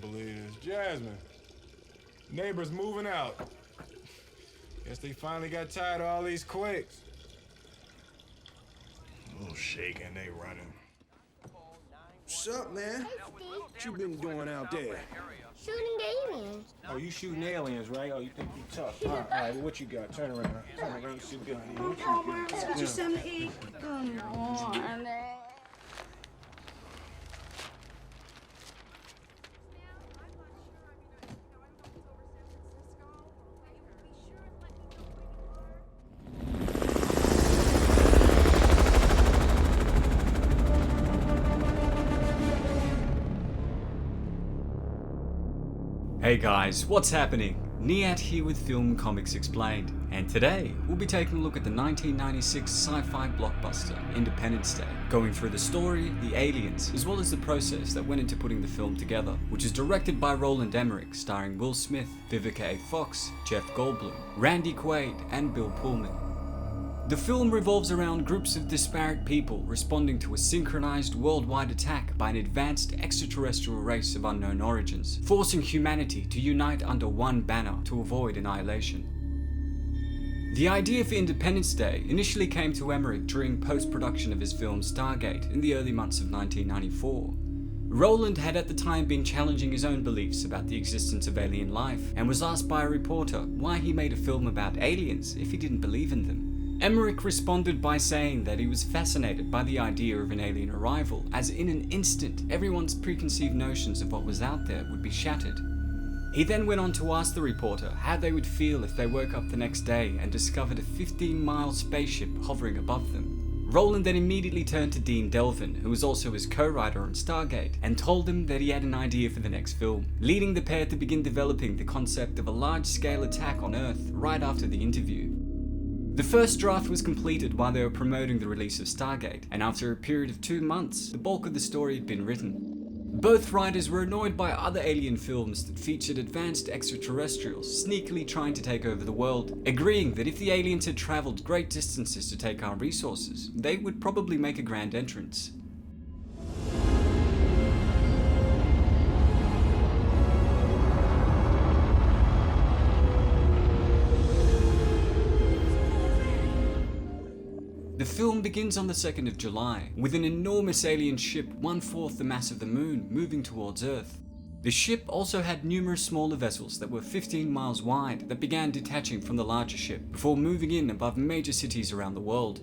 believe this. Jasmine, neighbors moving out. Guess they finally got tired of all these quakes. A little shaking, they running. What's up, man? Hey, Steve. What you been doing out there? Shooting the aliens. Oh, you shooting aliens, right? Oh, you think you tough. All right, what you got? Turn around. Turn around, you gun. What you got? Get you something to eat. Come on. Hey guys, what's happening? Niyat here with Film Comics Explained, and today we'll be taking a look at the 1996 sci-fi blockbuster Independence Day, going through the story, the aliens, as well as the process that went into putting the film together, which is directed by Roland Emmerich, starring Will Smith, Vivica A. Fox, Jeff Goldblum, Randy Quaid, and Bill Pullman. The film revolves around groups of disparate people responding to a synchronized worldwide attack by an advanced extraterrestrial race of unknown origins, forcing humanity to unite under one banner to avoid annihilation. The idea for Independence Day initially came to Emmerich during post-production of his film Stargate in the early months of 1994. Roland had at the time been challenging his own beliefs about the existence of alien life and was asked by a reporter why he made a film about aliens if he didn't believe in them. Emmerich responded by saying that he was fascinated by the idea of an alien arrival, as in an instant everyone's preconceived notions of what was out there would be shattered. He then went on to ask the reporter how they would feel if they woke up the next day and discovered a 15-mile spaceship hovering above them. Roland then immediately turned to Dean Delvin, who was also his co-writer on Stargate, and told him that he had an idea for the next film, leading the pair to begin developing the concept of a large-scale attack on Earth right after the interview. The first draft was completed while they were promoting the release of Stargate, and after a period of 2 months, the bulk of the story had been written. Both writers were annoyed by other alien films that featured advanced extraterrestrials sneakily trying to take over the world, agreeing that if the aliens had travelled great distances to take our resources, they would probably make a grand entrance. The film begins on the 2nd of July, with an enormous alien ship 1/4 the mass of the moon moving towards Earth. The ship also had numerous smaller vessels that were 15 miles wide that began detaching from the larger ship before moving in above major cities around the world.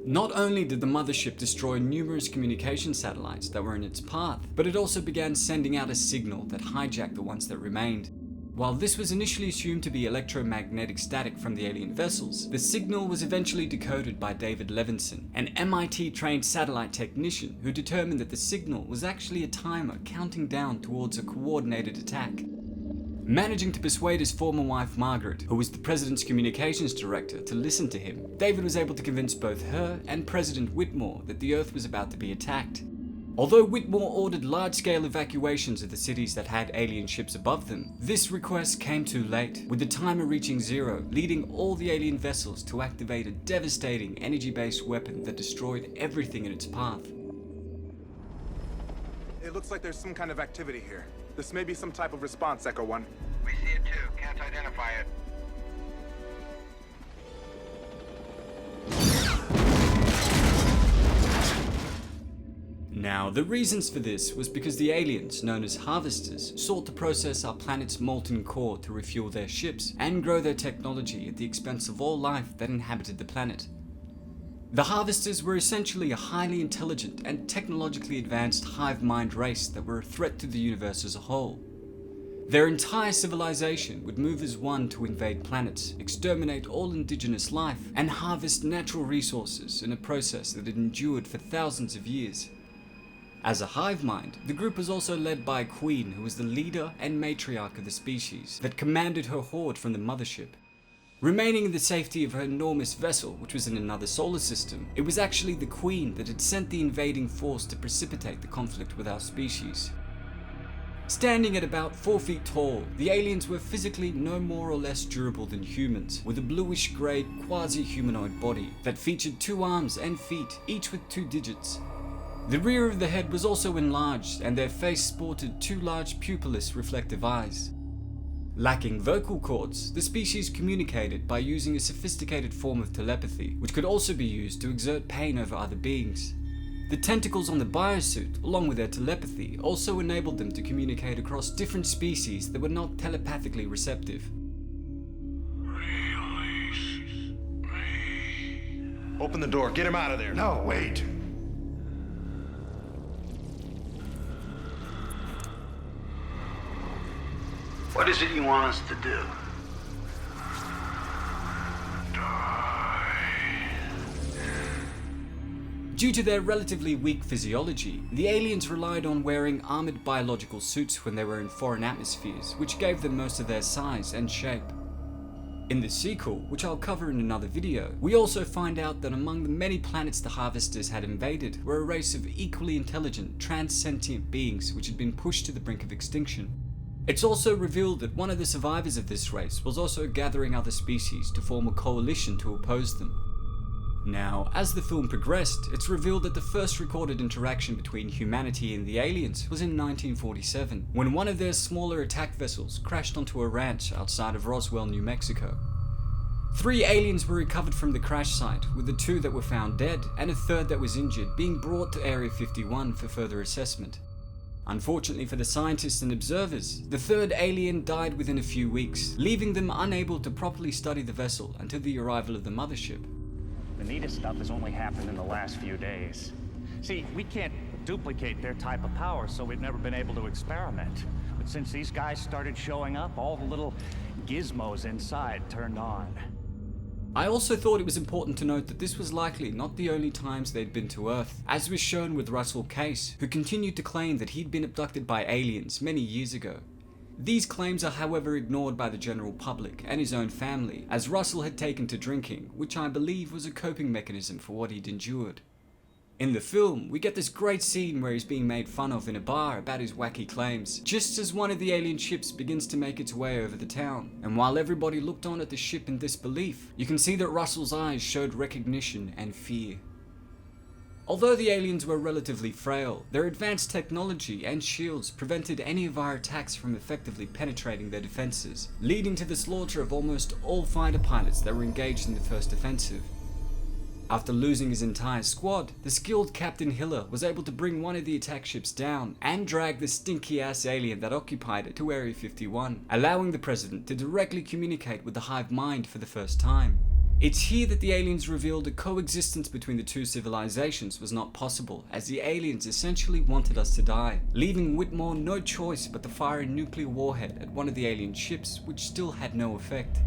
Not only did the mothership destroy numerous communication satellites that were in its path, but it also began sending out a signal that hijacked the ones that remained. While this was initially assumed to be electromagnetic static from the alien vessels, the signal was eventually decoded by David Levinson, an MIT-trained satellite technician who determined that the signal was actually a timer counting down towards a coordinated attack. Managing to persuade his former wife Margaret, who was the president's communications director, to listen to him, David was able to convince both her and President Whitmore that the Earth was about to be attacked. Although Whitmore ordered large-scale evacuations of the cities that had alien ships above them, this request came too late, with the timer reaching 0, leading all the alien vessels to activate a devastating energy-based weapon that destroyed everything in its path. It looks like there's some kind of activity here. This may be some type of response, Echo 1. We see it too. Can't identify it. Now, the reasons for this was because the aliens, known as harvesters, sought to process our planet's molten core to refuel their ships and grow their technology at the expense of all life that inhabited the planet. The harvesters were essentially a highly intelligent and technologically advanced hive mind race that were a threat to the universe as a whole. Their entire civilization would move as one to invade planets, exterminate all indigenous life, and harvest natural resources in a process that had endured for thousands of years. As a hive mind, the group was also led by a queen who was the leader and matriarch of the species that commanded her horde from the mothership. Remaining in the safety of her enormous vessel, which was in another solar system, it was actually the queen that had sent the invading force to precipitate the conflict with our species. Standing at about 4 feet tall, the aliens were physically no more or less durable than humans, with a bluish-grey quasi-humanoid body that featured 2 arms and feet, each with 2 digits. The rear of the head was also enlarged, and their face sported two large pupilless reflective eyes. Lacking vocal cords, the species communicated by using a sophisticated form of telepathy, which could also be used to exert pain over other beings. The tentacles on the biosuit, along with their telepathy, also enabled them to communicate across different species that were not telepathically receptive. Open the door. Get him out of there. No, wait. What is it you want us to do? Due to their relatively weak physiology, the aliens relied on wearing armored biological suits when they were in foreign atmospheres, which gave them most of their size and shape. In the sequel, which I'll cover in another video, we also find out that among the many planets the Harvesters had invaded were a race of equally intelligent, transsentient beings which had been pushed to the brink of extinction. It's also revealed that one of the survivors of this race was also gathering other species to form a coalition to oppose them. Now, as the film progressed, it's revealed that the first recorded interaction between humanity and the aliens was in 1947, when one of their smaller attack vessels crashed onto a ranch outside of Roswell, New Mexico. 3 aliens were recovered from the crash site, with the 2 that were found dead and a third that was injured being brought to Area 51 for further assessment. Unfortunately for the scientists and observers, the 3rd alien died within a few weeks, leaving them unable to properly study the vessel until the arrival of the mothership. The neatest stuff has only happened in the last few days. See, we can't duplicate their type of power, so we've never been able to experiment. But since these guys started showing up, all the little gizmos inside turned on. I also thought it was important to note that this was likely not the only times they'd been to Earth, as was shown with Russell Case, who continued to claim that he'd been abducted by aliens many years ago. These claims are however ignored by the general public and his own family, as Russell had taken to drinking, which I believe was a coping mechanism for what he'd endured. In the film, we get this great scene where he's being made fun of in a bar about his wacky claims, just as one of the alien ships begins to make its way over the town. And while everybody looked on at the ship in disbelief, you can see that Russell's eyes showed recognition and fear. Although the aliens were relatively frail, their advanced technology and shields prevented any of our attacks from effectively penetrating their defenses, leading to the slaughter of almost all fighter pilots that were engaged in the first offensive. After losing his entire squad, the skilled Captain Hiller was able to bring one of the attack ships down and drag the stinky-ass alien that occupied it to Area 51, allowing the President to directly communicate with the hive mind for the first time. It's here that the aliens revealed a coexistence between the 2 civilizations was not possible, as the aliens essentially wanted us to die, leaving Whitmore no choice but to fire a nuclear warhead at one of the alien ships, which still had no effect.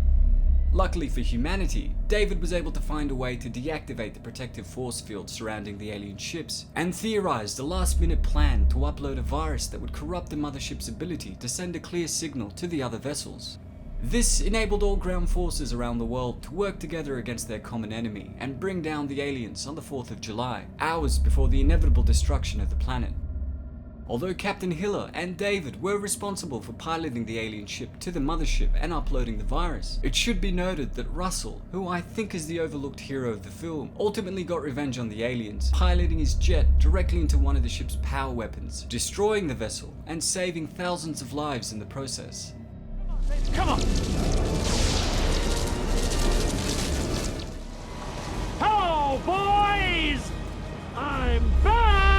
Luckily for humanity, David was able to find a way to deactivate the protective force field surrounding the alien ships, and theorized a last-minute plan to upload a virus that would corrupt the mothership's ability to send a clear signal to the other vessels. This enabled all ground forces around the world to work together against their common enemy and bring down the aliens on the 4th of July, hours before the inevitable destruction of the planet. Although Captain Hiller and David were responsible for piloting the alien ship to the mothership and uploading the virus, it should be noted that Russell, who I think is the overlooked hero of the film, ultimately got revenge on the aliens, piloting his jet directly into one of the ship's power weapons, destroying the vessel and saving thousands of lives in the process. Come on! Hello, boys! I'm back!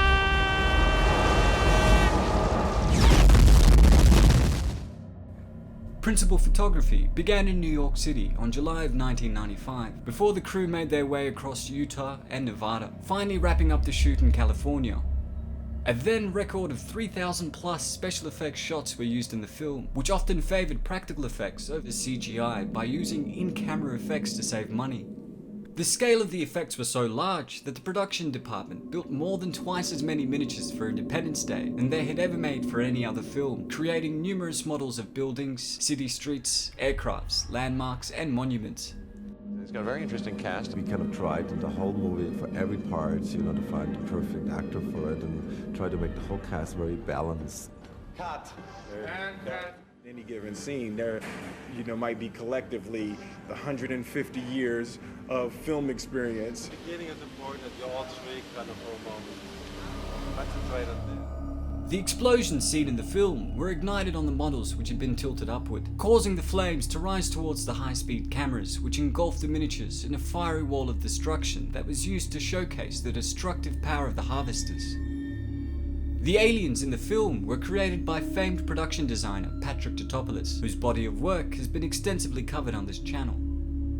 Principal photography began in New York City on July of 1995, before the crew made their way across Utah and Nevada, finally wrapping up the shoot in California. A then record of 3,000 plus special effects shots were used in the film, which often favored practical effects over CGI by using in-camera effects to save money. The scale of the effects was so large that the production department built more than twice as many miniatures for Independence Day than they had ever made for any other film, creating numerous models of buildings, city streets, aircrafts, landmarks, and monuments. It's got a very interesting cast. We kind of tried in the whole movie for every part, to find the perfect actor for it and try to make the whole cast very balanced. Cut. Any given scene, there, might be collectively 150 years of film experience. The beginning is important that you all three kind of for a moment. Concentrate on there. The explosions seen in the film were ignited on the models which had been tilted upward, causing the flames to rise towards the high-speed cameras which engulfed the miniatures in a fiery wall of destruction that was used to showcase the destructive power of the harvesters. The aliens in the film were created by famed production designer Patrick Tatopoulos, whose body of work has been extensively covered on this channel.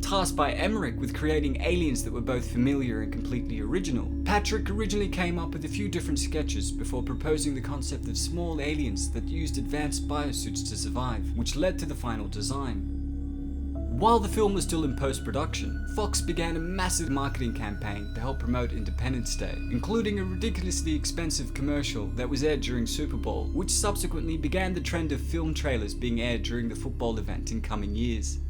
Tasked by Emmerich with creating aliens that were both familiar and completely original, Patrick originally came up with a few different sketches before proposing the concept of small aliens that used advanced biosuits to survive, which led to the final design. While the film was still in post-production, Fox began a massive marketing campaign to help promote Independence Day, including a ridiculously expensive commercial that was aired during Super Bowl, which subsequently began the trend of film trailers being aired during the football event in coming years.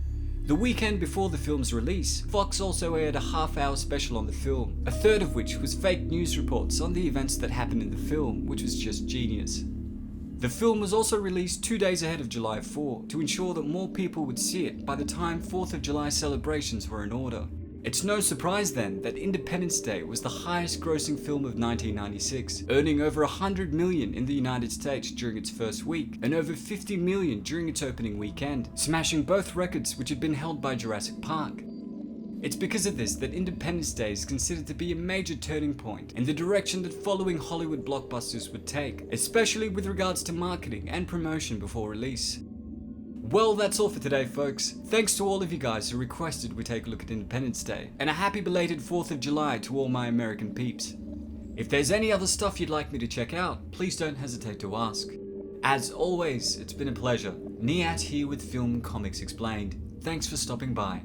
The weekend before the film's release, Fox also aired a half-hour special on the film, a third of which was fake news reports on the events that happened in the film, which was just genius. The film was also released 2 days ahead of July 4 to ensure that more people would see it by the time 4th of July celebrations were in order. It's no surprise then that Independence Day was the highest grossing film of 1996, earning over $100 million in the United States during its first week and over $50 million during its opening weekend, smashing both records which had been held by Jurassic Park. It's because of this that Independence Day is considered to be a major turning point in the direction that following Hollywood blockbusters would take, especially with regards to marketing and promotion before release. Well, that's all for today, folks. Thanks to all of you guys who requested we take a look at Independence Day, and a happy belated 4th of July to all my American peeps. If there's any other stuff you'd like me to check out, please don't hesitate to ask. As always, it's been a pleasure. Niyat here with Film Comics Explained. Thanks for stopping by.